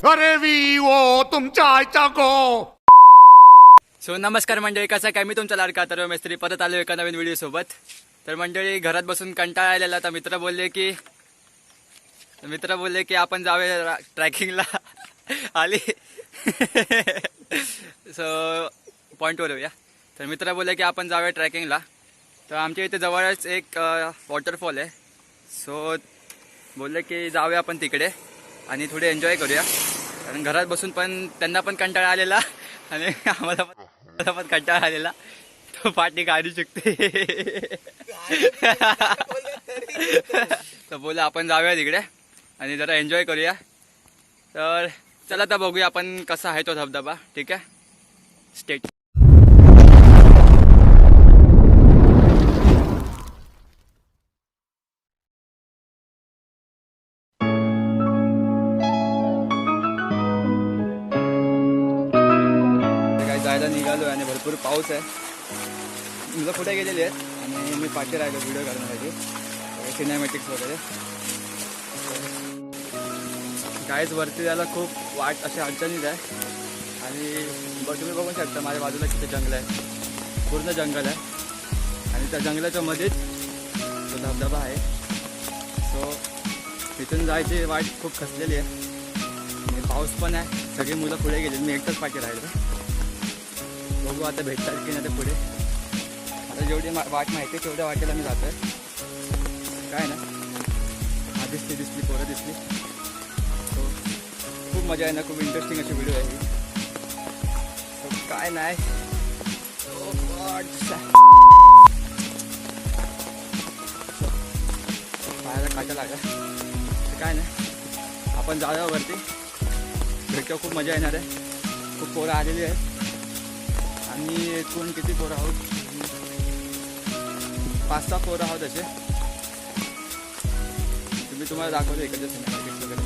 अरे वी वो तुमच्या आईचा गो. सो नमस्कार मंडळी, कसा काय? मी तुमचा लाडका अथर्व मेस्त्री परत आलो एका नवीन व्हिडिओ सोबत. तर मंडळी, घरात बसून कंटाळा आलेला, तर मित्र बोलले की आपण जाऊया ट्रॅकिंगला. आली सो पॉईंटवर येऊया. तर मित्र बोलले की आपण जाऊया ट्रॅकिंगला. तर आमच्या इथे जवळच एक वॉटरफॉल आहे. सो बोलले की जाऊया आपण तिकडे आणि थोडे एन्जॉय करूया. कारण घरात बसून पण त्यांना पण कंटाळा आलेला आणि आम्हाला पण कंटाळा आलेला. तो पाठी काढू शकते. तर बोला आपण जाऊया तिकडे आणि जरा एन्जॉय करूया. तर चला तर बघूया आपण कसा आहे तो धबधबा. ठीक आहे, स्टेट. जायला निघालो आणि भरपूर पाऊस आहे. मुलं कुठे गेलेली आहेत आणि मी पाठी राहिलो व्हिडिओ करण्यासाठी, सिनेमॅटिक्स वगैरे. गाईज वरती जायला खूप वाट अशी अडचणीत आहे. आणि तुम्ही बघू शकता माझ्या बाजूला किती जंगल आहे, पूर्ण जंगल आहे. आणि त्या जंगलाच्या मध्येच तो धबधबा आहे. सो तिथून जायची वाट खूप खचलेली आहे आणि पाऊस पण आहे. सगळी मुलं पुढे गेली, मी एकटाच पाठी राहिलो. बघू आता भेटतात की नाही ते पुढे. आता जेवढी वाट माहिती आहे तेवढ्या वाटेला मी जातो आहे. काय ना, आधीच ती दिसली, पोरं दिसली. सो खूप मजा आहे ना, खूप इंटरेस्टिंग अशी व्हिडिओ आहे ही. सो काय नाही, पायाला काटा लागला. काय नाही, आपण जाऊया वरती, भेटल्यावर खूप मजा येणार आहे. खूप पोरं आलेली आहेत आणि एकूण किती पोरं आहोत, 5-6 पोरं आहोत असे. तुम्ही तुम्हाला दाखवतो एखाद्या सिनेमॅटिक्स वगैरे.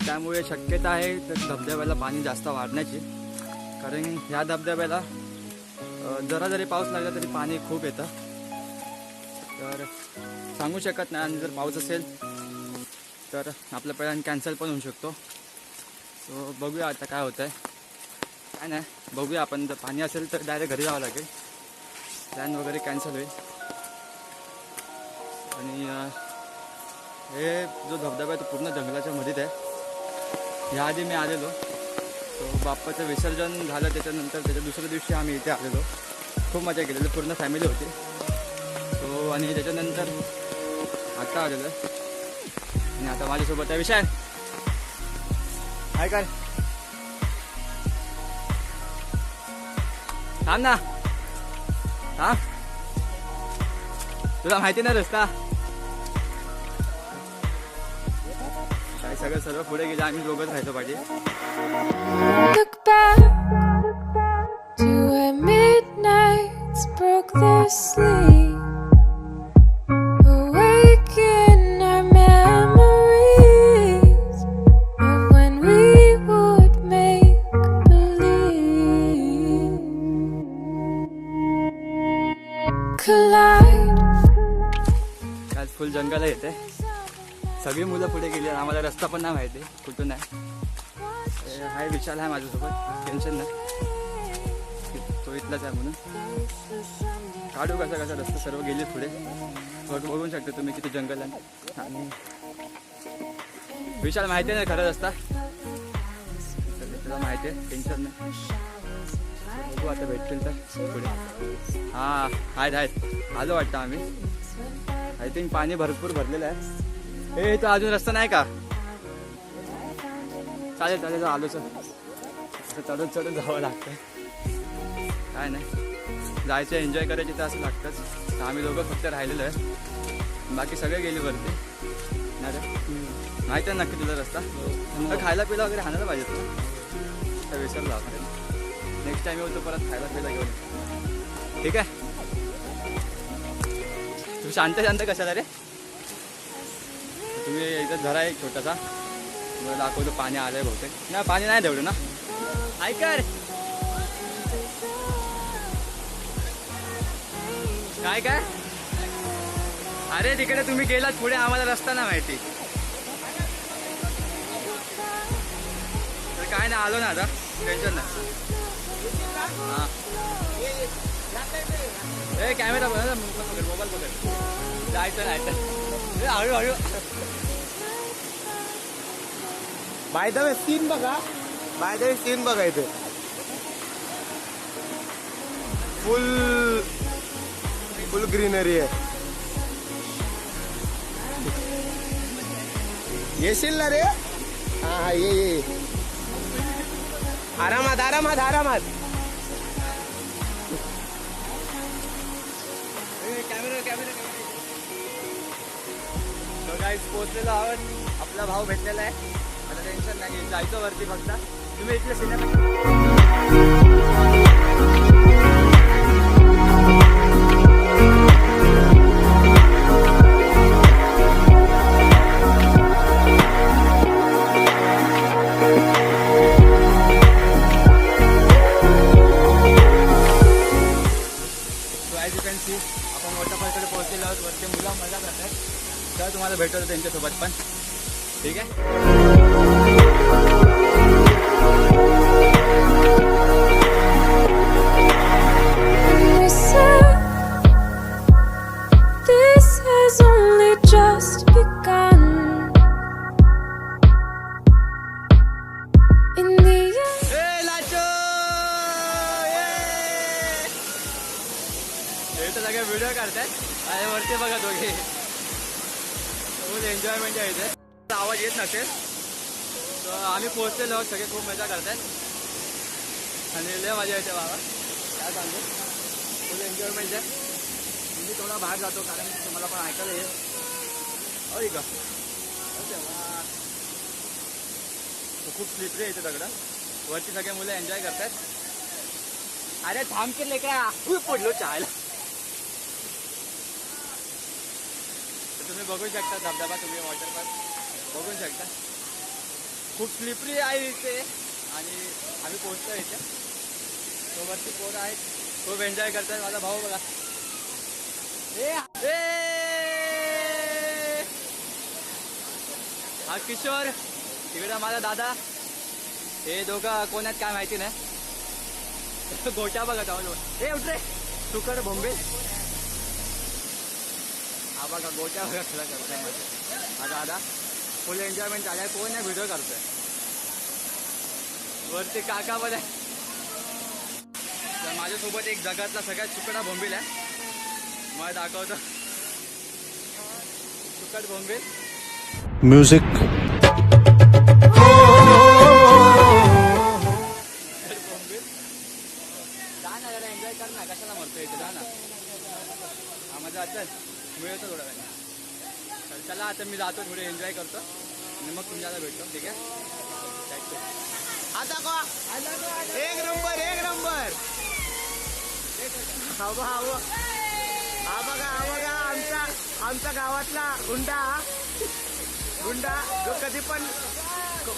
त्यामुळे शक्यता आहे तर धबधब्याला पाणी जास्त वाढण्याची. कारण ह्या धबधब्याला जरा जरी पाऊस लागला तरी पाणी खूप येतं. तर सांगू शकत नाही, आणि जर पाऊस असेल तर आपला प्लॅन कॅन्सल पण होऊ शकतो. सो बघूया आता काय होतं आहे. काय नाही, बघूया आपण. जर पाणी असेल तर डायरेक्ट घरी जावं लागेल, प्लॅन वगैरे कॅन्सल होईल. आणि हे जो धबधबा आहे तो पूर्ण जंगलाच्या मध्येच आहे. ह्याआधी मी आलेलो, तो बाप्पाचं विसर्जन झालं त्याच्यानंतर त्याच्या दुसऱ्या दिवशी आम्ही इथे आलेलो. खूप मजा केलेली, पूर्ण फॅमिली होती. तो आणि त्याच्यानंतर आता आलेलो आणि आता माझ्यासोबत आहे विशाल. काय थांब ना, थांब. तुला माहिती ना रस्ता. सगळं सर्व पुढे गेले, आम्ही दोघंच राहायचो पाठी. Look back to when midnights broke their sleep, awaken our memories of when we would make believe collide. आज फुल जंगल येते, सगळी मुलं पुढे गेली. आम्हाला रस्ता पण नाही माहिती कुठून आहे. हाय विशाल आहे माझ्यासोबत, टेन्शन नाही, तो इथलाच आहे म्हणून. काढू कसा रस्ता, सर्व गेले पुढे. बघू शकता तुम्ही किती जंगल आहे. आणि विशाल माहिती आहे ना खरं रस्ता, तुला माहिती आहे, टेन्शन नाही. बघू आता भेटतील तर पुढे. हां आहेत आलो वाटतं आम्ही. आय थिंक पाणी भरपूर भरलेलं आहे. हे तो अजून रस्ता नाही का? चालेल आलो सर. असं चढून चढून जावं लागतं. काय नाही, जायचं एन्जॉय करायची तर असं लागतंच. तर आम्ही दोघं फक्त राहिलेलो आहे, बाकी सगळे गेली वरती. नाही रे, माहिती आहे नक्की तुझा रस्ता. तर खायला पिला वगैरे आणायला पाहिजे तुला. तर विसरला आपण. नेक्स्ट टाइम येऊ तो परत खायला पिला घेऊन ये. ठीक आहे. तू शांत शांत कशाला रे. तुम्ही एकदा झरा एक छोटासा मला दाखवतो. पाणी आलंय बहुतेक. नाही पाणी नाही तेवढं ना. ऐका रे. काय काय. अरे तिकडे तुम्ही गेलात पुढे, आम्हाला रस्ता नाही माहिती. तर काय नाही, आलो ना आता, टेन्शन नाही. हां ए कॅमेरा बघा, मोबाईल बघा. जायचं नाही हळूहळू. बाय द वे सीन बघा, बाय द वे सीन बघा इथे. फुल फुल ग्रीनरी आहे. येशील ना रे. हा हा ये. आरामात आरामात आरामात. कॅमेरा गाईस पोहोचलेलो आहोत. आपला भाऊ भेटलेला आहे. आता टेन्शन नाही, जायचं वरती फक्त. तुम्ही इथले सिनेमा आपण वॉटरफॉलकडे पोहोचलेलो आहोत. वरती मुलं मजा करतात. तर तुम्हाला भेटवतो त्यांच्यासोबत पण. ठीक आहे. And we said this has only just begun. In the end, ए लाचो हे तर सगळे व्हिडिओ काढतात आणि वरती बघा दोघे. फुल एन्जॉयमेंट आहे इथे. आवाज येत नसेल. तर आम्ही पोहोचलेलो आहोत. सगळे खूप मजा करतात आणि लय मजा येते बाबा. काय सांगू, फुल एन्जॉयमेंट आहे. मी थोडा बाहेर जातो कारण तुम्हाला पण ऐकायला येईल. अरे का खूप स्लिपरी आहे इथे दगडं. वरती सगळे मुलं एन्जॉय करतात. अरे थांब केले का पडलो चायला. तर तुम्ही बघू शकता धबधबा. तुम्ही वॉटरपार्क बघू शकता. खूप स्लिपरी आहे इथे आणि आम्ही पोहोचतो इथे. तो वरती पोरं आहेत, खूप एन्जॉय करतात. माझा भाऊ बघा. हा किशोर, तिकडे माझा दादा. हे दोघं कोण आहेत काय माहिती नाही. गोट्या बघा जाऊन. हे उठ रे तुकड बोंबे. हा बघा गोट्या बघा खेळा करतोय माझा दादा. फुल एन्जॉयमेंट झालाय. कोण नाही व्हिडिओ करतोय. वरती काका पण आहे. तर माझ्यासोबत एक जगातला सगळ्यात तुकडा बोंबील आहे. मला दाखवतो तुकड बोंबील. म्युझिक. जा ना जरा एन्जॉय कर ना. कशाला मरतो इथे. जा ना. हा मजा असेल. मिळतो थोडा वेळ. तर चला आता मी जातो, थोडे एन्जॉय करतो आणि मग तुमच्याला भेटतो. ठीक आहे. आता का एक नंबर एक नंबर. हा बघा आमच्या गावातला गुंडा जो कधी पण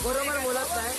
बरोबर बोलत नाही.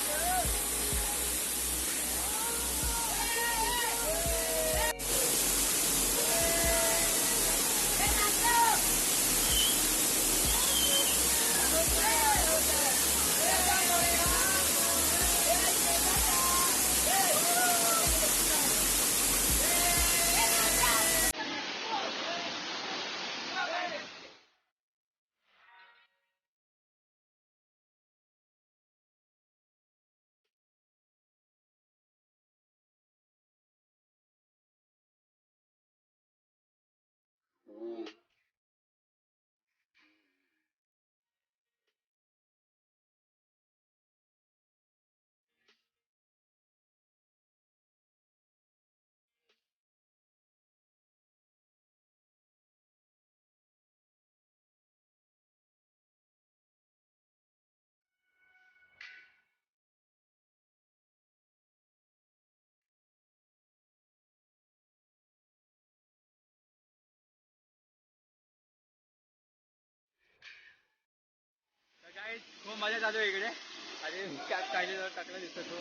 खूप मजा चालू आहे इकडे आणि कॅप काढली टाकला दिसतो तो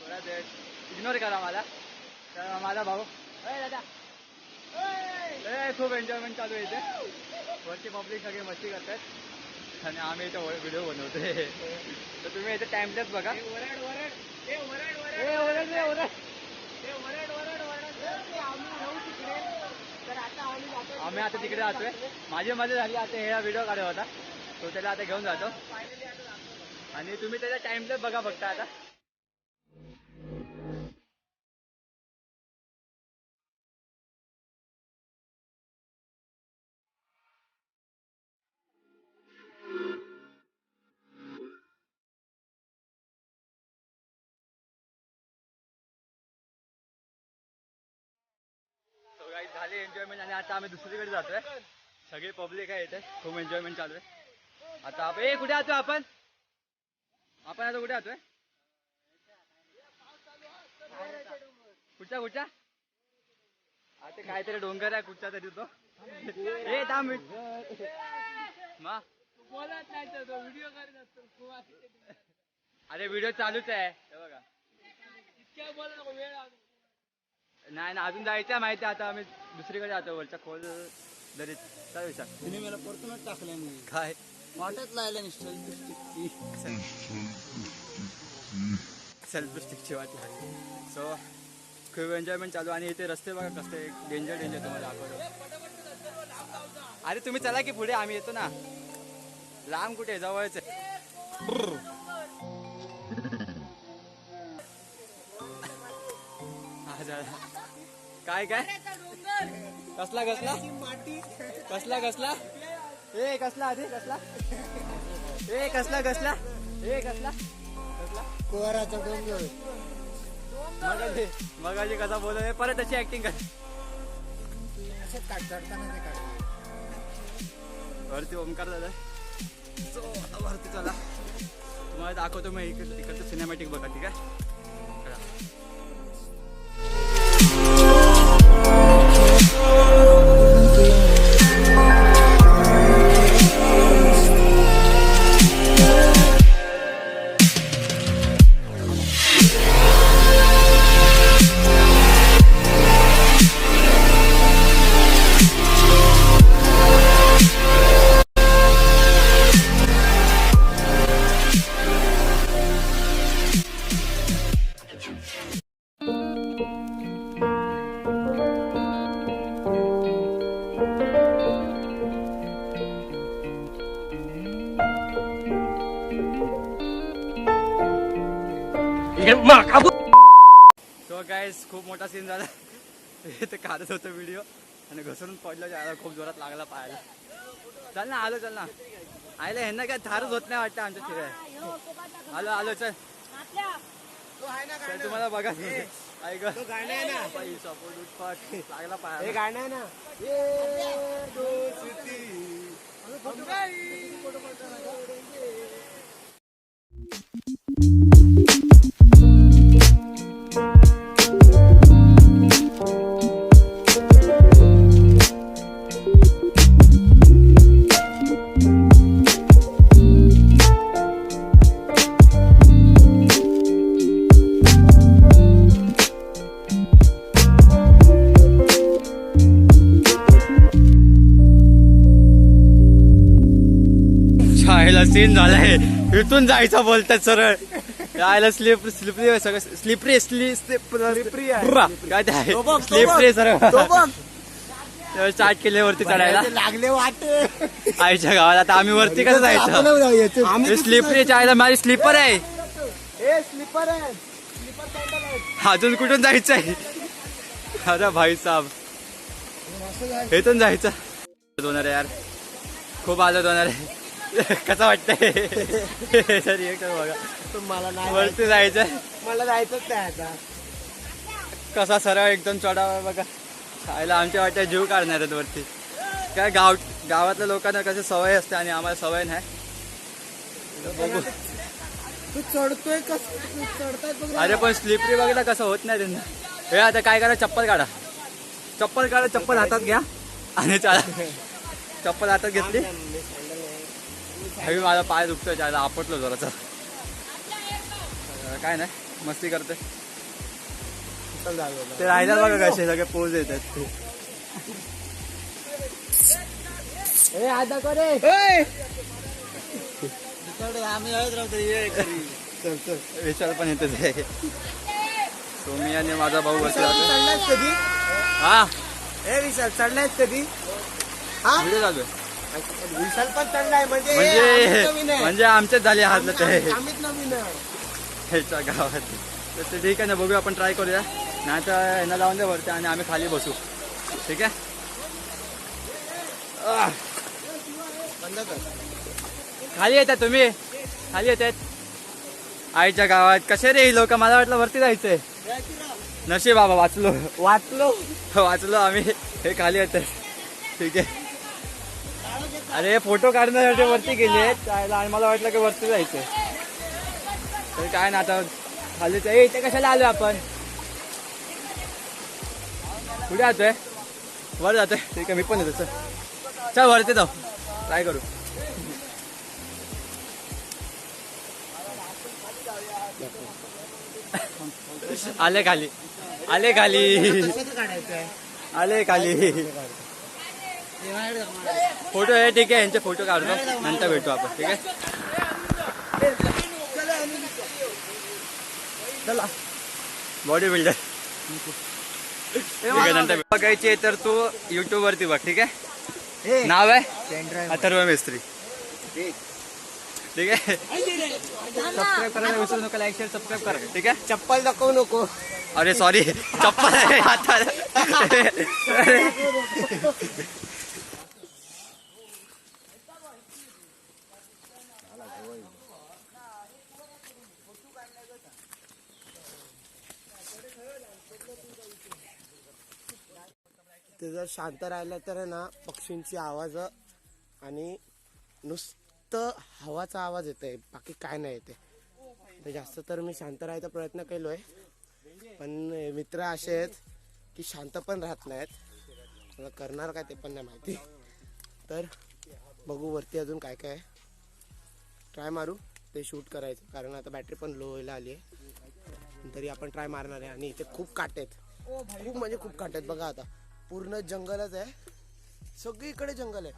थोडा वेळ इग्नोर करा मला. तर माझा भाऊ दादा खूप एन्जॉयमेंट चालू आहे इथे. वरती पब्लिक सगळे मस्ती करतात आणि आम्ही इथे व्हिडिओ बनवतोय. तर तुम्ही इथे टाइमलेस बघा. आम्ही आता तिकडे जातोय. माझी मजा झाली आता हे व्हिडिओ काढत होता तो त्याला आता घेऊन जातो आणि तुम्ही त्याचा टाइमलेस बघा फक्त आता. झाली एन्जॉयमेंट आणि आता आम्ही दुसरीकडे जातोय. सगळी पब्लिक आहे इथे खूप एन्जॉयमेंट चालू आहे. आता आपण कुठे जातोय आपण आता कुठे जातोय कुठच्या आता काहीतरी डोंगर आहे कुठचा तरी तो. ए थांब मा अरे व्हिडिओ चालूच आहे बघा. नाही अजून जायचं माहिती आता आम्ही दुसरीकडे जातो वरच्या खोल दरीत. काय विचार तुम्ही मला परतूनच टाकल्या मी काय वाटत लायला सेल्फ स्टिकची वाट लागली. सो खूप एन्जॉयमेंट चालू आणि इथे रस्ते बघा कसं डेंजर तुम्हाला दाखवतो. अरे तुम्ही चला की पुढे आम्ही येतो ना. लांब कुठे जवळच आहे. काय कसला ए कसला आधी कसला कोराचा डोंगर मगाशी कसा बोलत परत अशी ऍक्टिंग कर. वरती ओमकार दादा वरती चला तुम्हाला दाखवतो मी इकडचं सिनेमॅटिक बघा ठीक आहे. तो गाईस खूप मोठा सीन झाला. ते काढत होतं व्हिडिओ आणि घसरून पडलं जायला खूप जोरात लागला पायाला. चल ना आयला ह्यांना काय थारच होत नाही वाटतं आमच्या शिवाय. आलो चल तुम्हाला बघा ऐक लागला पायाला गाणं आहे ना सीन झालाय. इथून जायचं बोलतात सरळ यायला स्लिपरी सगळं स्लिपरी काय ते आहे स्लिपरी सरळ स्टार्ट केले वरती चढायला लागले वाटे आईच्या गावात. आता आम्ही वरती कसं जायचं स्लिपरी चायला माझी स्लीपर आहे. स्लीपर आहे अजून कुठून जायचं आहे. अरे भाई साहेब इथून जायचं दोनार यार खूप आलं दोनार कसं वाटतंय तरी एक बघा. मला नाही वरती जायचं मला जायचंच नाही आता. कसा सरळ एकदम चढावा बघा. खायला आमच्या वाटतं जीव काढणार आहेत वरती. काय गावातल्या लोकांना कशी सवय असते आणि आम्हाला सवय नाही. बघू तू चढतोय कसं चढताय. अरे पण स्लिपरी बघला कसं होत नाही त्यांना. हे आता काय करा चप्पल काढा चप्पल हातात घ्या आणि चला. चप्पल हातात घेतली हवी माझा पाय दुखतोय त्याला आपटलो जराचा. काय नाही मस्ती करते ते राहिला बघा कसे सगळे पोज येतात ते. विचार पण येतच आहे. सोमी आणि माझा भाऊ बसला चढलायस कधी? हा ए विशाल चढलायस कधी? हा व्हिडिओ चालू आहे. विशाल पण चढलाय म्हणजे म्हणजे आमचेच झाले हातलं ते आम्हीच नवीन आहे. ह्याच्या गावात. तर ते ठीक आहे ना, बघूया आपण ट्राय करूया. नाही तर यांना लावून द्या वरती आणि आम्ही खाली बसू. ठीक आहे. बंद कर. खाली येतात तुम्ही, खाली येतात. आईच्या गावात कसे रे लोक, मला वाटलं वरती जायचंय. नशीब बाबा वाचलो आम्ही. हे खाली येतात. ठीक आहे. अरे फोटो काढण्यासाठी वरती गेले आणि मला वाटलं की वरती जायचंय. तर काय ना आता खाली इथे कशाला आलो आपण, कुठे जातोय? वर जातोय. ठीक आहे मी पण येतो. चल वरती जाऊ, ट्राय करू. आले खाली आले खाली. फोटो आहे ठीक आहे, यांचे फोटो काढतो नंतर भेटू आपण. ठीक आहे चला. बॉडी बिल्डर ठीक आहे नंतर बघायची आहे तर तू युट्यूब वरती बघ. ठीक आहे. नाव आहे अथर्व मिस्त्री. ठीक आहे. सबस्क्राईब करायला विसरू नका. लाईक शेअर सबस्क्राईब करा. ठीक आहे. चप्पल दाखवू नको. अरे सॉरी चप्पल आहे हातात. ते जर शांत राहिलं तर आहे ना पक्षींची आवाज आणि नुसतं हवाचा आवाज येतोय, बाकी काय नाही येते. तर जास्त तर मी शांत राहायचा प्रयत्न केलोय, पण मित्र असे आहेत की शांत पण राहत नाहीत. मला करणार काय ते पण नाही माहिती. तर बघू वरती अजून काय काय ट्राय मारू ते शूट करायचं, कारण आता बॅटरी पण लो व्हायला आली आहे. तरी आपण ट्राय मारणार आहे. आणि इथे खूप काटे आहेत, खूप म्हणजे खूप काटे आहेत. बघा आता पूर्ण जंगलच आहे, सगळीकडे जंगल आहे.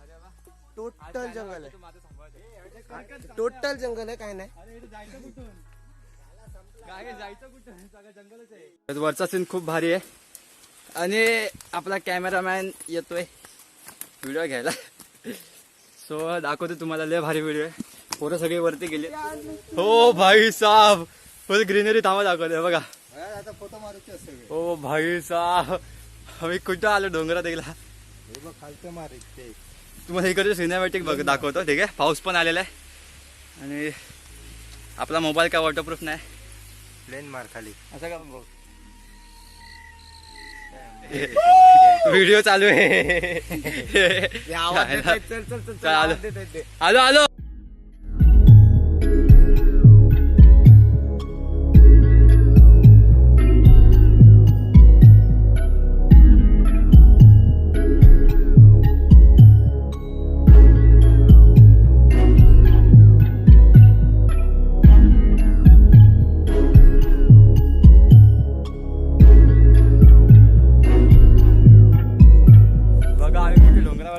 टोटल जंगल आहे, टोटल जंगल आहे. काय नाही वरचा सीन खूप भारी आहे. आणि आपला कॅमेरामॅन येतोय व्हिडिओ घ्यायला. सो दाखवतो तुम्हाला, लय भारी व्हिडिओ आहे. पोरं सगळे वरती गेले. हो भाई साहब फुल ग्रीनरी थांबा दाखवतोय बघा. हो भाई साहब आम्ही कुठं आलो डोंगरात गेला. तुम्हाला इकडचे सिनेमॅटिक बघ दाखवतो. ठीक आहे. पाऊस पण आलेला आहे आणि आपला मोबाईल काय वॉटरप्रूफ नाही. प्लेन मार खाली असं का बघ. व्हिडिओ चालू आहे. आलो आलो.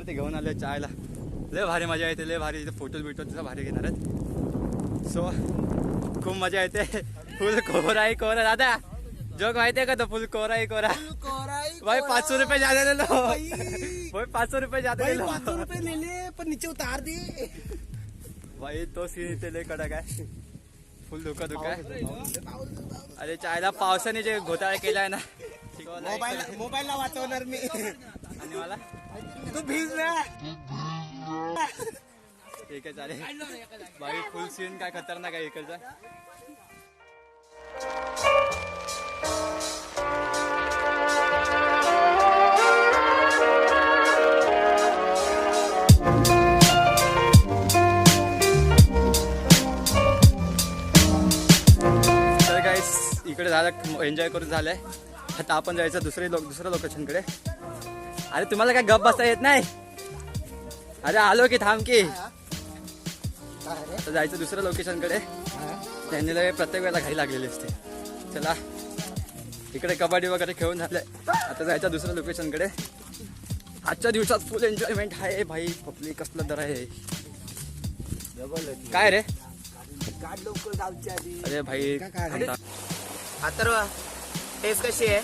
घेऊन आलो चायला. लय भारी मजा येते, लय भारी. इथे फोटोज बिटो तिथं भारी घेणार आहेत. सो खूप मजा येते. फुल कोराई कोरा. दादा जोक माहितीये का तो फुल कोराई कोरा. भाई 500 रुपये ज्यादा ले लो भाई. 500 रुपये ज्यादा ले लो. 500 रुपये ले ले पण नीचे उतार दे भाई. तो सीन इथे लय कडक आहे. फुल धोका आहे. अरे चायला पावसाने जे घोटाळा केलाय ना. मोबाईलला वाचवणार मी. आणि मला तू भीज ना. ठीक आहे चालेल. भाई फुल सीन काय खतरनाक आहे इकडचा. तर गाईस इकडे झालं, एन्जॉय करून झालंय. आता आपण जायचं दुसऱ्या लोकेशनकडे. अरे तुम्हाला काय गप बसता येत नाही. अरे आलो की थांब की. आता जायचं दुसऱ्या लोकेशनकडे. त्यांनी प्रत्येक वेळेला घाई लागलेली असते. चला इकडे कबड्डी वगैरे खेळून झालंय, आता जायचं दुसऱ्या लोकेशनकडे. आजच्या दिवसात फुल एन्जॉयमेंट आहे भाई. पब्लिक कसलं दर आहे काय रे. अरे भाई अथर्व टेस्ट कशी आहे?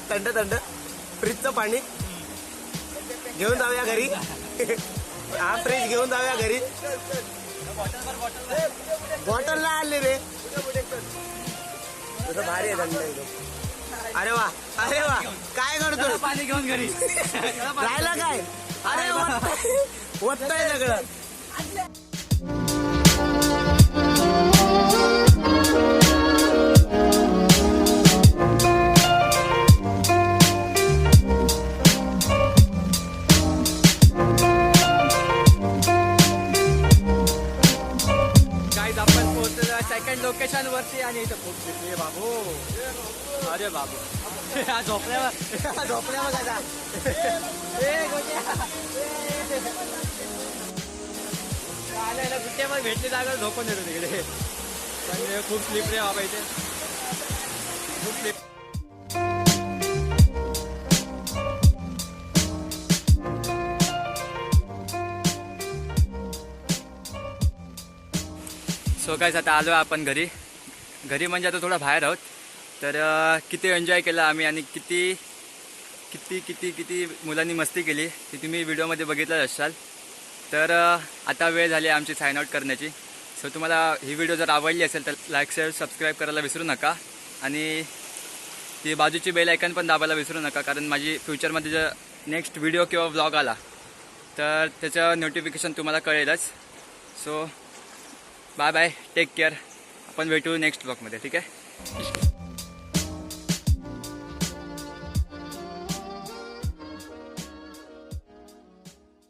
थंड थंड फ्रीजचं पाणी घेऊन जाऊया घरी. हा फ्रीज घेऊन जाऊया घरी. बॉटलला आणले रे. तुझं भारी आहे थंड एकदम. अरे वा अरे वा काय करतो? पाणी घेऊन घरी राहिला काय? अरे वत्तय सगळं. आपण पोहोचलो सेकंड लोकेशन वरती आणि इथं खूप दिसले बाबू. अरे बाबू झोपल्यावर झोपण्यावर गुट्ट्यामध्ये भेटली जागा झोपून येतो तिकडे. पण खूप स्लिप रे बाबा इथे, खूप स्लिप. सो गाईज आता आलो आपण घरी. घरी म्हणजे आता थोडा बाहेर आहोत. तर किती एन्जॉय केला आम्ही आणि किती किती किती किती मुलांनी मस्ती केली ती तुम्ही व्हिडिओमध्ये बघितलंच असाल. तर आता वेळ झाली आमची साइन आउट करण्याची. सो तुम्हाला ही व्हिडिओ जर आवडली असेल तर लाईक शेअर सबस्क्राईब करायला विसरू नका. आणि ती बाजूची बेल आयकॉन पण दाबायला विसरू नका, कारण माझी फ्युचरमध्ये जर नेक्स्ट व्हिडिओ किंवा व्लॉग आला तर त्याचं नोटिफिकेशन तुम्हाला कळेलच. So bye bye, take care. आपण भेटू नेक्स्ट ब्लॉगमध्ये, ठीक आहे.